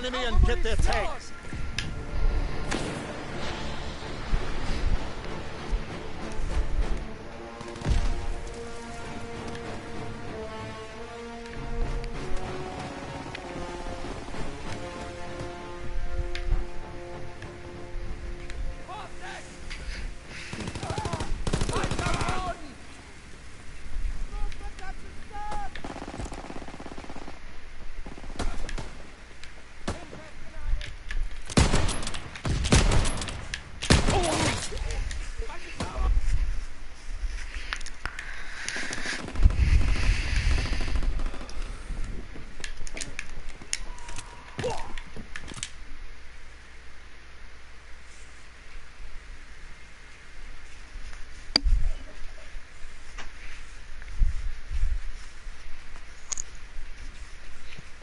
enemy and get their tanks.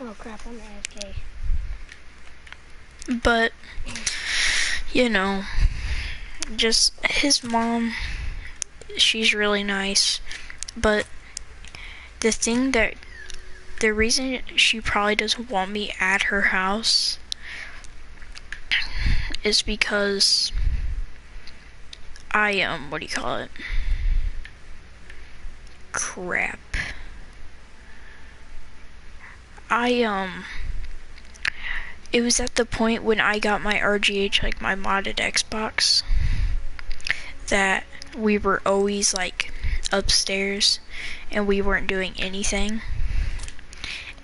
Oh crap, I'm AFK. But, you know, just his mom, she's really nice. But the reason she probably doesn't want me at her house is because what do you call it? Crap. It was at the point when I got my RGH, like my modded Xbox, that we were always like upstairs and we weren't doing anything.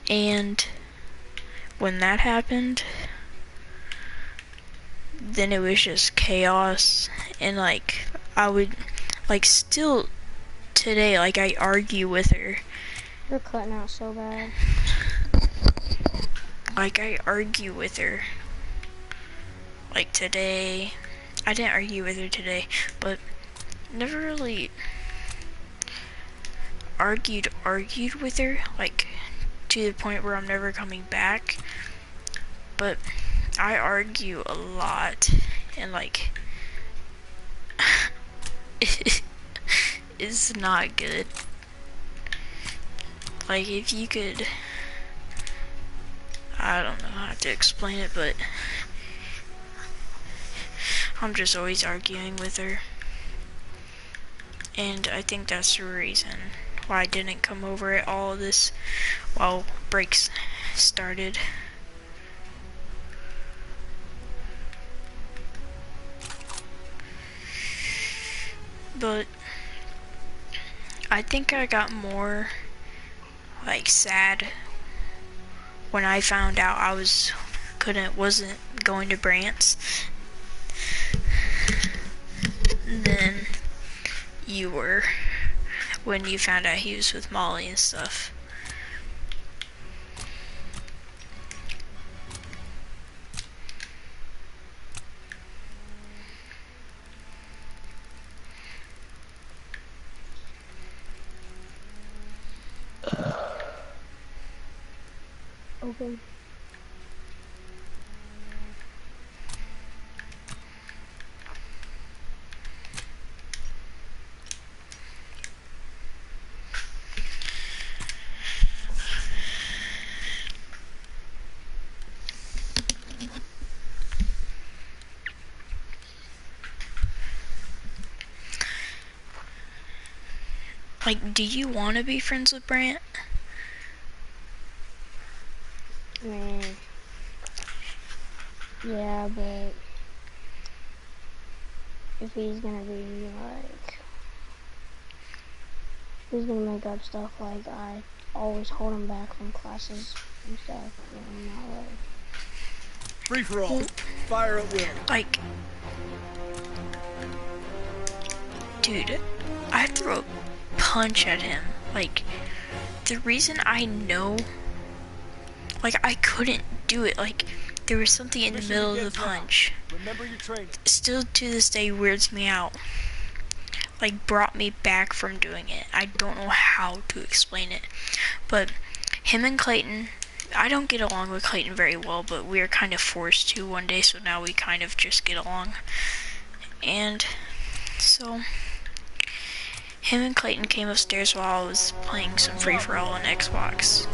And when that happened, then it was just chaos. And like I would, like, still today, like, I argue with her. You're cutting out so bad. Like, I argue with her. Like today, I didn't argue with her today, but never really argued with her, like, to the point where I'm never coming back. But I argue a lot, and like, it's not good. Like, if you could, I don't know how to explain it, but I'm just always arguing with her. And I think that's the reason why I didn't come over at all of this while breaks started. But I think I got more like sad when I found out I wasn't going to Brandt's than you were when you found out he was with Molly and stuff. Open. Like, do you want to be friends with Brandt? I mean, yeah, but if he's gonna be like, he's gonna make up stuff like I always hold him back from classes and stuff, you know, not really. Free for all. Fire at will. Like, dude, I threw a punch at him. Like, the reason I know, like, I couldn't do it, like, there was something in the middle of the punch. Remember your training. Still to this day weirds me out. Like, brought me back from doing it. I don't know how to explain it. But him and Clayton, I don't get along with Clayton very well, but we were kind of forced to one day, so now we kind of just get along. And so him and Clayton came upstairs while I was playing some free-for-all on Xbox.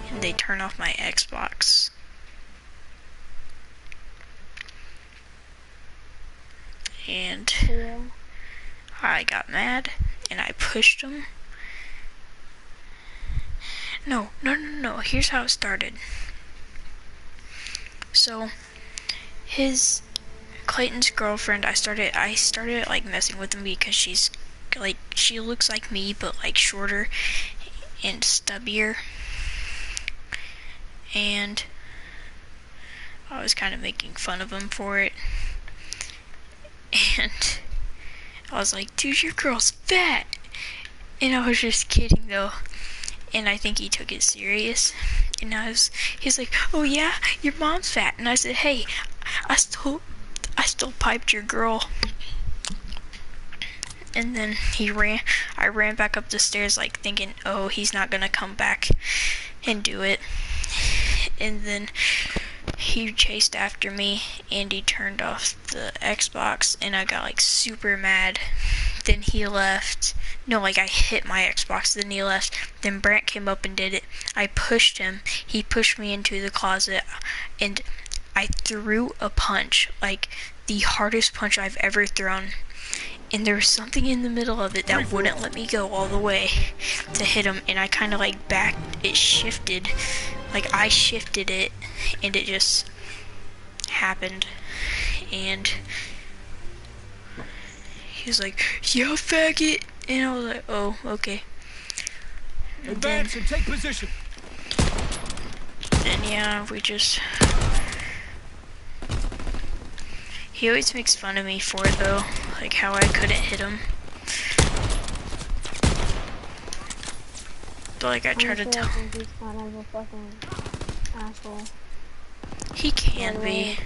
And they turned off my Xbox. and Yeah. I got mad and I pushed him. No. Here's how it started. So, Clayton's girlfriend, I started like messing with him because she looks like me but like shorter and stubbier. And I was kind of making fun of him for it. And I was like, dude, your girl's fat. And I was just kidding though. And I think he took it serious. And he's like, oh yeah, your mom's fat. And I said, hey, I still piped your girl. And then I ran back up the stairs like thinking, oh, he's not gonna come back and do it. And then he chased after me and he turned off the Xbox and I got like super mad. Then he left. No, like I hit my Xbox, then he left. Then Brandt came up and did it. I pushed him. He pushed me into the closet and I threw a punch, like the hardest punch I've ever thrown. And there was something in the middle of it that wouldn't let me go all the way to hit him, and I kind of like it shifted, like I shifted it, and it just happened. And he was like, "Yo, faggot," and I was like, "Oh, okay." Advance and take position. Then yeah, he always makes fun of me for it though, like how I couldn't hit him. But like I try to tell him. He's kind of a fucking asshole. He can be.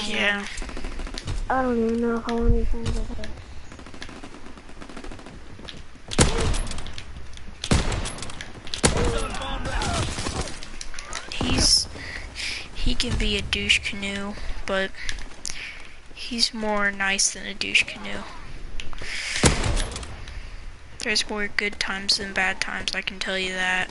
Yeah. I don't even know how many times I've hit. He can be a douche canoe, but he's more nice than a douche canoe. There's more good times than bad times, I can tell you that.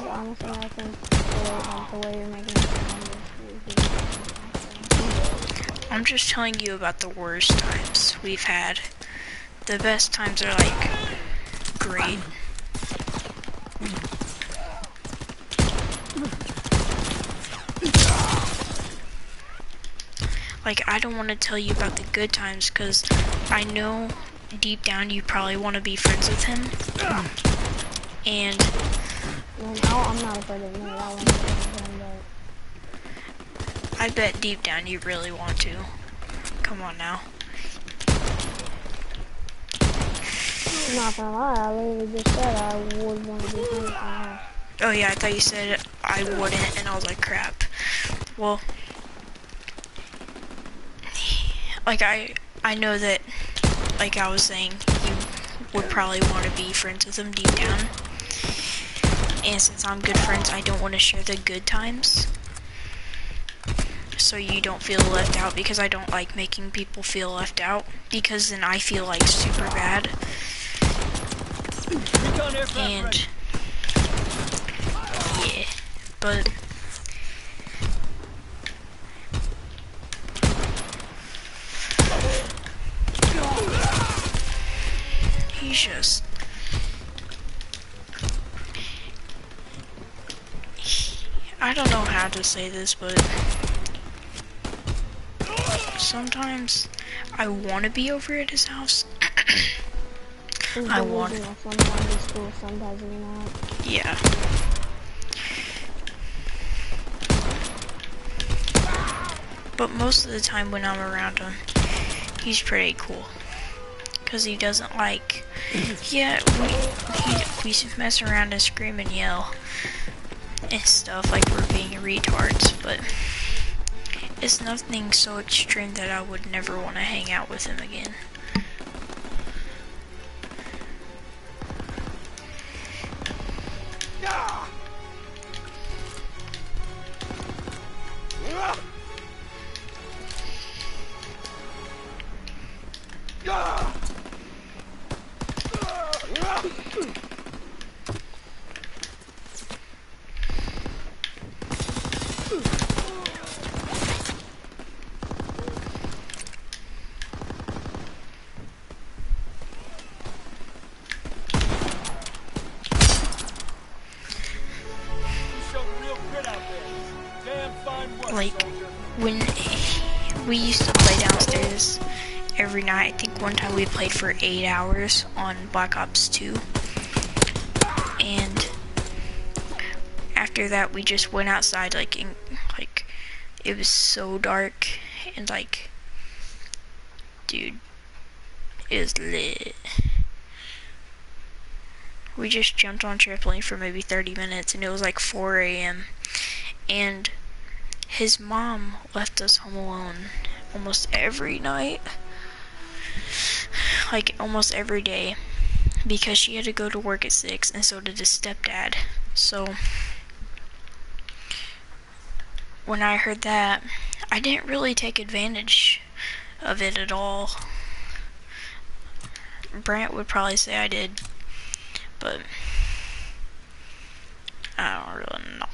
Honestly, I think the way you're making it I'm just telling you about the worst times we've had. The best times are like great. Like I don't want to tell you about the good times because I know deep down you probably want to be friends with him. And I'm not afraid of him. I want to be him, but I bet deep down you really want to. Come on now. I'm not gonna lie, I literally just said I would want to be friends with him. Oh yeah, I thought you said I wouldn't, and I was like, crap. Well, like I know that, like I was saying, you would probably want to be friends with him deep down. And since I'm good friends, I don't want to share the good times. So you don't feel left out, because I don't like making people feel left out, because then I feel like super bad. And yeah, but he's just I don't know how to say this, but sometimes I want to be over at his house. I want. Sometimes it's cool, sometimes you're not. Yeah. But most of the time when I'm around him, he's pretty cool. Cause he doesn't like, yeah, we mess around and scream and yell and stuff like we're being retards, but it's nothing so extreme that I would never want to hang out with him again. Like, when we used to play downstairs every night, I think one time we played for 8 hours on Black Ops 2. And after that, we just went outside, like, it was so dark, and, like, dude, it was lit. We just jumped on trampoline for maybe 30 minutes, and it was like 4 a.m. And his mom left us home alone almost every night, like almost every day, because she had to go to work at 6, and so did his stepdad. So when I heard that, I didn't really take advantage of it at all. Brandt would probably say I did, but I don't really know.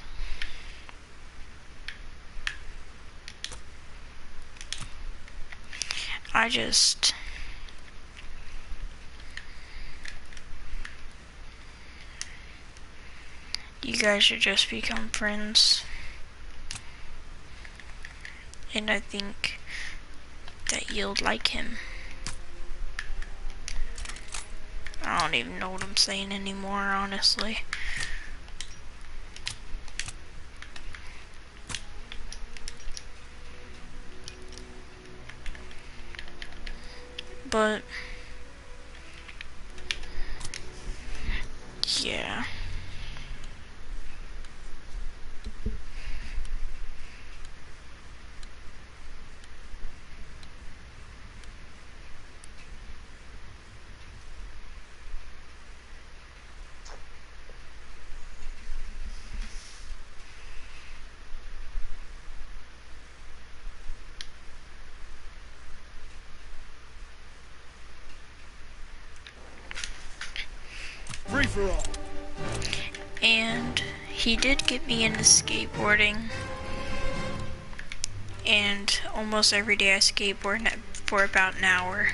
You guys should just become friends. And I think that you'll like him. I don't even know what I'm saying anymore, honestly. But yeah. Free for all. And he did get me into skateboarding. And almost every day I skateboard for about an hour.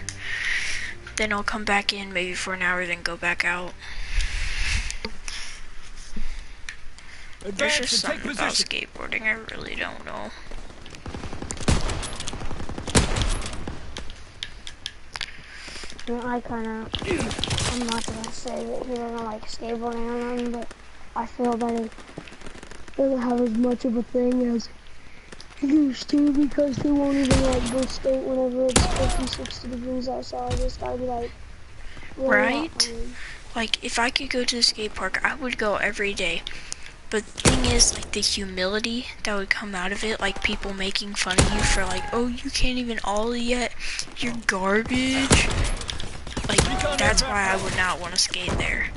Then I'll come back in maybe for an hour, then go back out. There's just something about skateboarding I really don't know. I I'm not gonna say that he doesn't like skateboarding or nothing, but I feel that he doesn't have as much of a thing as he used to, because he won't even like go skate whenever it's 50, 60 degrees outside. It's gotta be like really right? Like, if I could go to the skate park, I would go every day. But the thing is, like, the humility that would come out of it, like people making fun of you for like, oh, you can't even ollie yet, you're garbage. Like, that's why I would not want to skate there.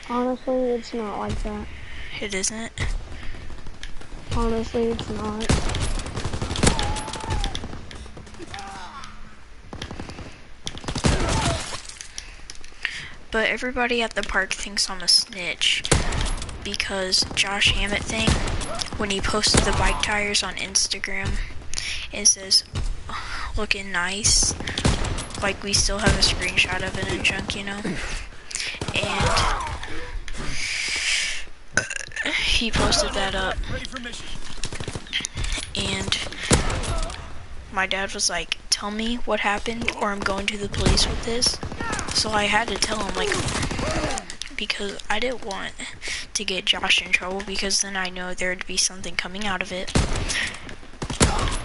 Honestly, it's not like that. It isn't? Honestly, it's not. But everybody at the park thinks I'm a snitch, because Josh Hammett thing, when he posted the bike tires on Instagram, it says, looking nice. Like, we still have a screenshot of it in junk, you know? And he posted that up. And my dad was like, tell me what happened or I'm going to the police with this. So I had to tell him, like, because I didn't want to get Josh in trouble, because then I know there'd be something coming out of it.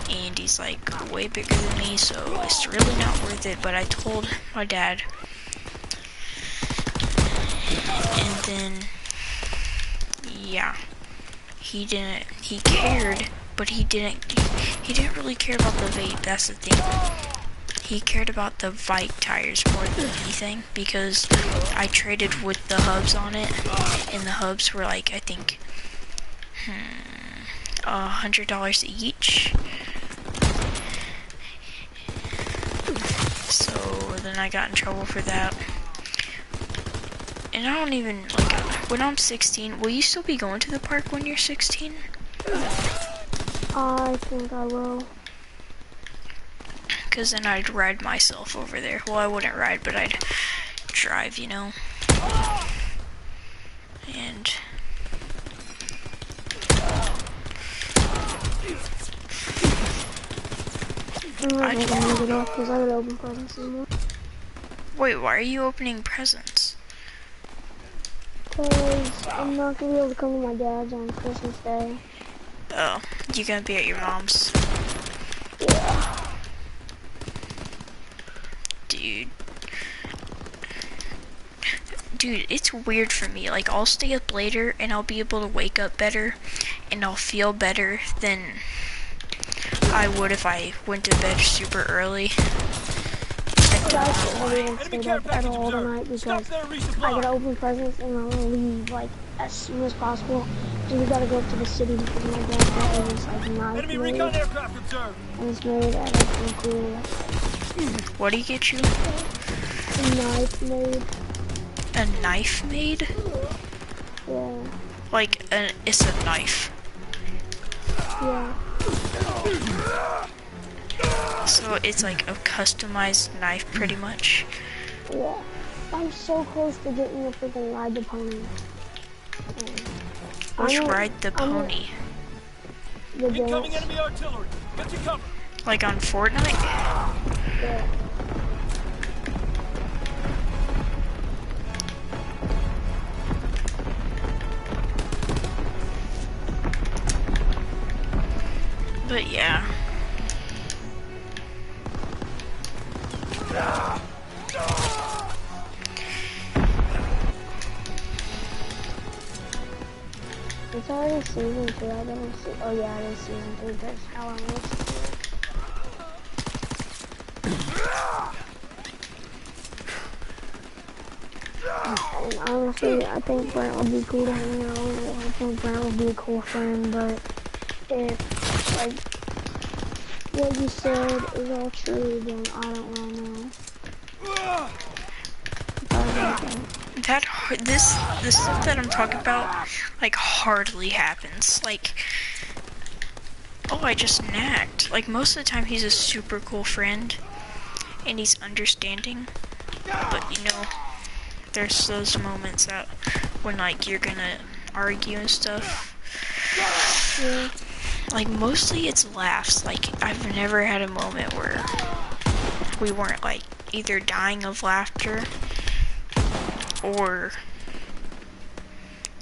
And he's like way bigger than me, so it's really not worth it. But I told my dad, and then yeah, he cared, but he didn't really care about the vape. That's the thing. He cared about the Vike tires more than anything because I traded with the hubs on it, and the hubs were like, I think, $100 each. So then I got in trouble for that. And I don't even, like, when I'm 16, will you still be going to the park when you're 16? I think I will. Because then I'd ride myself over there. Well, I wouldn't ride, but I'd drive, you know. And I'm not gonna get off because I gotta open presents anymore. wait, why are you opening presents? Because I'm not gonna be able to come to my dad's on Christmas Day. Oh, you gonna be at your mom's? Yeah. Dude, it's weird for me. Like, I'll stay up later and I'll be able to wake up better and I'll feel better than I would if I went to bed super early. I didn't stay up at all tonight because I gotta open presents and I'm gonna leave like as soon as possible. So we gotta go up to the city because my dad's got this like knife Enemy made. recon aircraft observed. And it's made out of some cool What do you get you? knife made. A knife made? Yeah. Like, it's a knife. Yeah. So it's like a customized knife, pretty much. Yeah. I'm so close to getting a freaking ride the pony. Which ride the pony? The Incoming dance. enemy artillery. Get to cover. Like on FortNite? Yeah. But yeah. It's already season 2, I didn't see. Oh yeah, it is season 3, that's how I missed it. And honestly, I think Brandt would be cool to hang out with. I think Brandt would be a cool friend, but if, like, what you said is all true, then I don't really know. The stuff that I'm talking about, like, hardly happens. Like, oh, I just nagged. Like, most of the time he's a super cool friend, and he's understanding, but, you know, there's those moments that when, like, you're gonna argue and stuff. Yeah. Like, mostly it's laughs. Like, I've never had a moment where we weren't, like, either dying of laughter or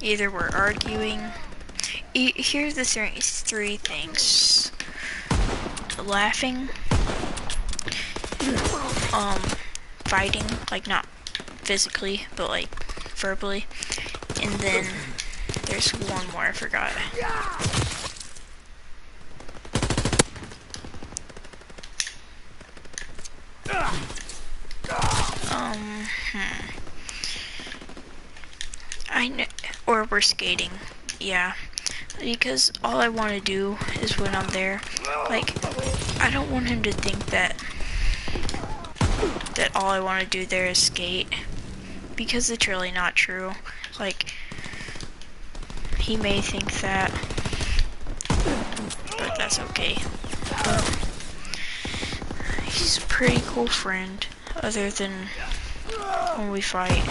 either we're arguing. Here's the three things. Laughing, fighting, like not physically, but like verbally, and then there's one more I forgot. I know, or we're skating, yeah, because all I want to do is when I'm there, like, I don't want him to think that all I want to do there is skate, because it's really not true. Like, he may think that, but that's okay. He's a pretty cool friend, other than when we fight.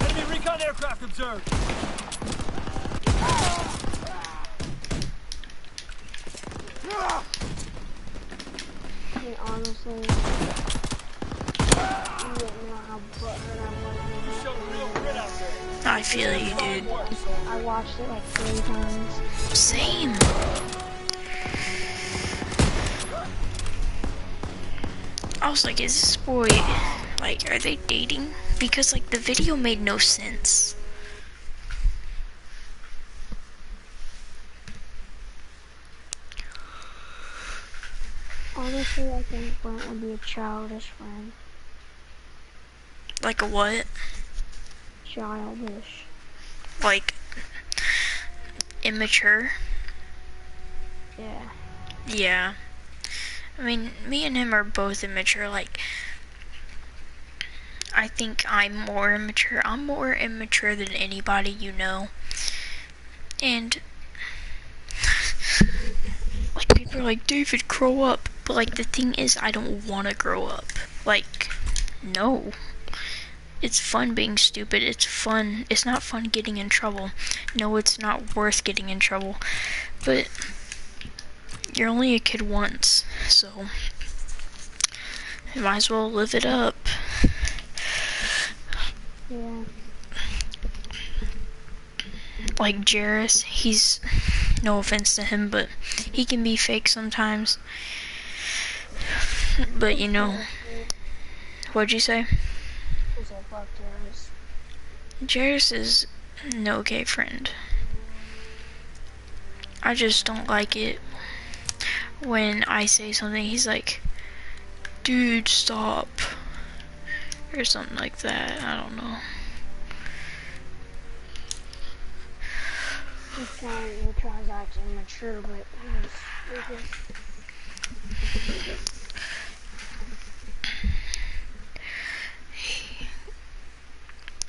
Enemy recon aircraft observed. I mean, honestly, you don't know how butthurt I was. You showed real grit out I feel you, dude. I watched it like 3 times. Same. I was like, is this boy, like, are they dating? Because, like, the video made no sense. Honestly, I think Brandt would be a childish friend. Like a what? Childish. Like, immature? Yeah. Yeah. I mean, me and him are both immature. Like, I think I'm more immature. I'm more immature than anybody you know. And, like, people are like, David, grow up. But, like, the thing is, I don't want to grow up. Like, no. It's fun being stupid. It's fun. It's not fun getting in trouble. No, it's not worth getting in trouble. But you're only a kid once, so you might as well live it up. Yeah. Like Jairus, he's, no offense to him, but he can be fake sometimes. But you know, what'd you say? Who said fuck Jairus? Jairus is an okay friend. I just don't like it when I say something, he's like, dude, stop. Or something like that, I don't know. He tries to act immature, but he's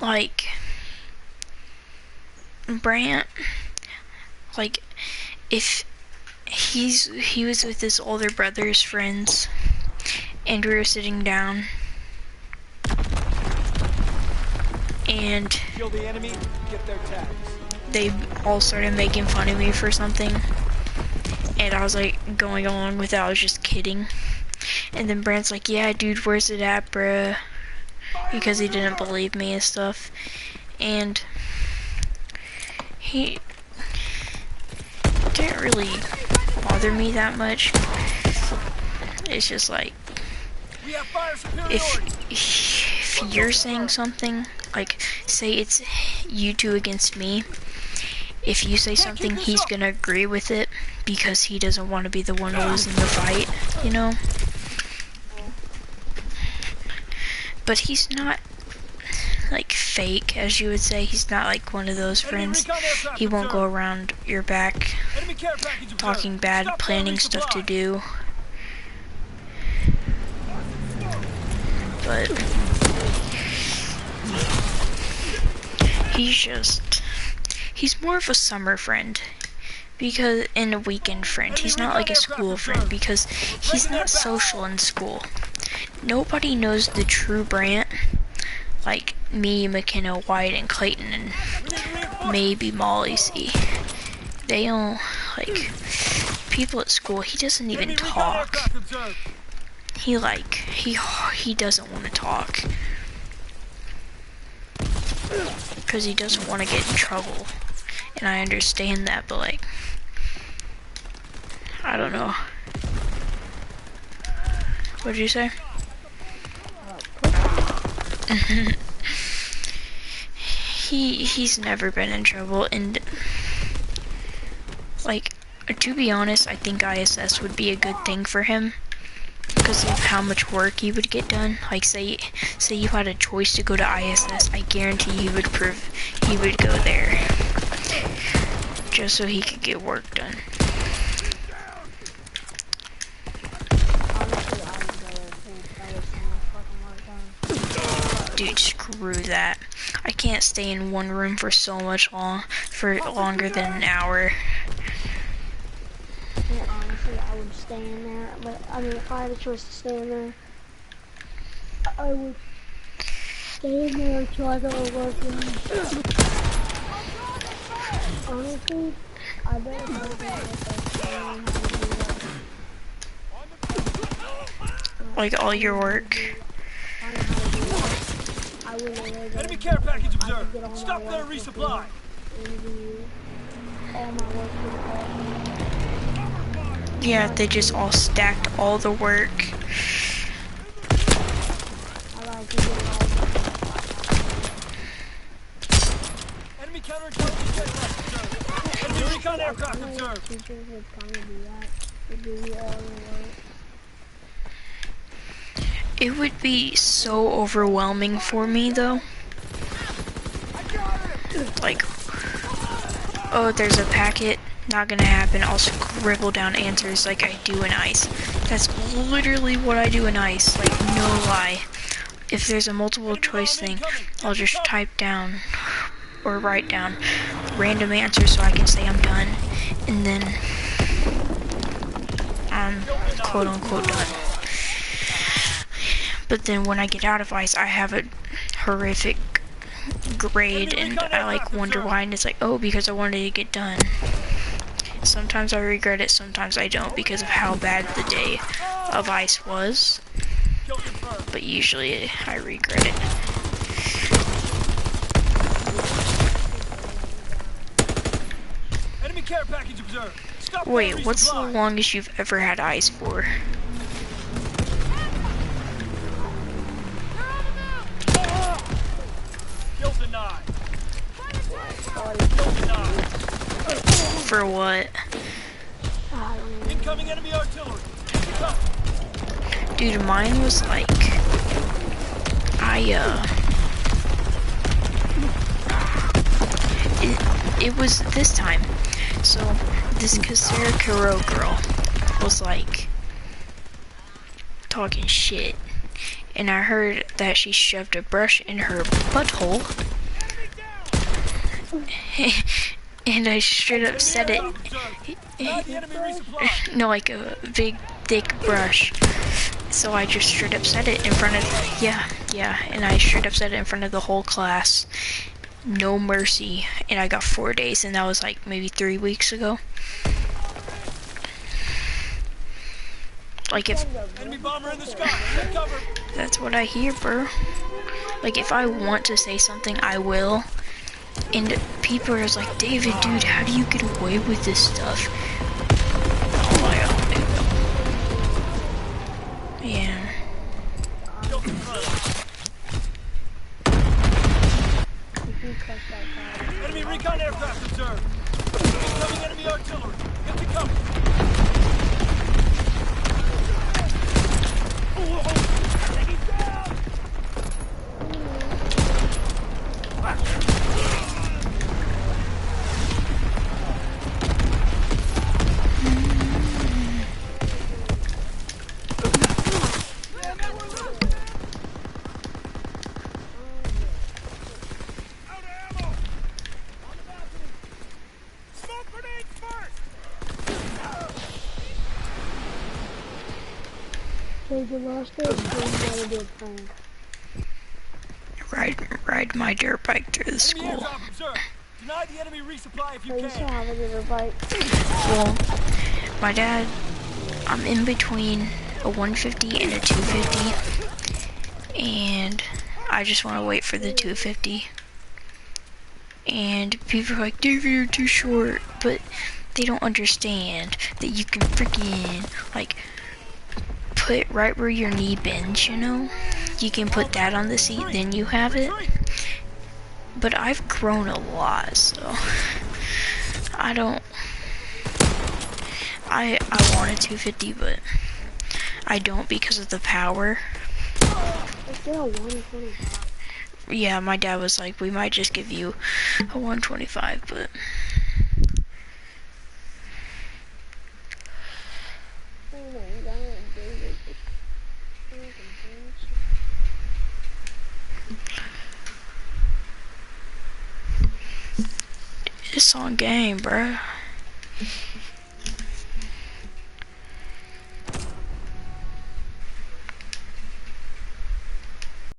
Like, Brandt, like, if he was with his older brother's friends, and we were sitting down, and Kill the enemy, get their tags. they all started making fun of me for something, and I was like going along with it. I was just kidding. And then Brandt's like, yeah, dude, where's it at, bruh? Because he didn't believe me and stuff. And he didn't really bother me that much. It's just like, We have fire superiority. if you're saying something, like, say it's you two against me, if you say something, he's gonna agree with it because he doesn't want to be the one losing the fight, you know? But he's not, like, fake, as you would say. He's not like one of those friends. He won't go around your back talking bad, planning stuff to do. But he's more of a summer friend, because, and a weekend friend. He's not like a school friend, because he's not social in school. Nobody knows the true Brandt, like me, McKenna, White, and Clayton, and maybe Molly C. They don't, like, people at school, he doesn't even talk. He doesn't want to talk. Because he doesn't want to get in trouble. And I understand that, but, like, I don't know. What'd you say? He's never been in trouble, and, like, to be honest, I think ISS would be a good thing for him because of how much work he would get done. Like, say you had a choice to go to ISS, I guarantee he would go there just so he could get work done. Dude, screw that. I can't stay in one room for so much longer than an hour. Yeah, honestly, I would stay in there, but I mean, if I had a choice to stay in there, I would stay in there until I got to work done. Honestly, I bet if I was Like all your work. I went over there. Enemy care package I could observed. get all my Stop there, work resupply. all my work to the car. Yeah, they just all stacked all the work. I like to get all Enemy counterintelligence aircraft observed. Enemy recon aircraft observed. teachers would kind of do that. They give you all the work. It would be so overwhelming for me though. Like, oh, there's a packet, not gonna happen. I'll scribble down answers like I do in ICE. That's literally what I do in ICE, like no lie. If there's a multiple choice thing, I'll just type down or write down random answers so I can say I'm done, and then I'm quote unquote done. But then when I get out of ICE, I have a horrific grade, and I like wonder why, and it's like, oh, because I wanted to get done. Sometimes I regret it, sometimes I don't, because of how bad the day of ICE was. But usually I regret it. Enemy care package observed. Stop Wait, there, what's the resupply. longest you've ever had ICE for? Kill denied. Kill denied. For what? I don't know. Incoming enemy artillery. Pick up. Dude, mine was like, it was this time. So, this Kasera Karo girl was like, talking shit. And I heard that she shoved a brush in her butthole. And I straight up said it. No, like a big, thick brush. So I just straight up said it in front of, yeah, and I straight up said it in front of the whole class. No mercy. And I got 4 days, and that was like maybe 3 weeks ago. Like, if Enemy bomber in the sky. Take cover. that's what I hear, bro. Like, if I want to say something, I will. And people are just like, David, dude, how do you get away with this stuff? Oh my god. Yeah. Kill confirmed. Enemy recon aircraft observed. Incoming enemy artillery. Get to cover. Take the last day, gotta do a prank. Ride my dirt bike through the Enemy school. aircraft observed. Deny the enemy resupply if you I used to can. have a little bike. Well, my dad, I'm in between a 150 and a 250. And I just want to wait for the 250. And people are like, David, you're too short. But they don't understand that you can freaking, like, put right where your knee bends, you know? You can put that on the seat, then you have it. But I've grown a lot, so I don't. I want a 250, but I don't because of the power. It's still 125. Yeah, my dad was like, we might just give you a 125, but Oh my god, David. it's on game, bruh.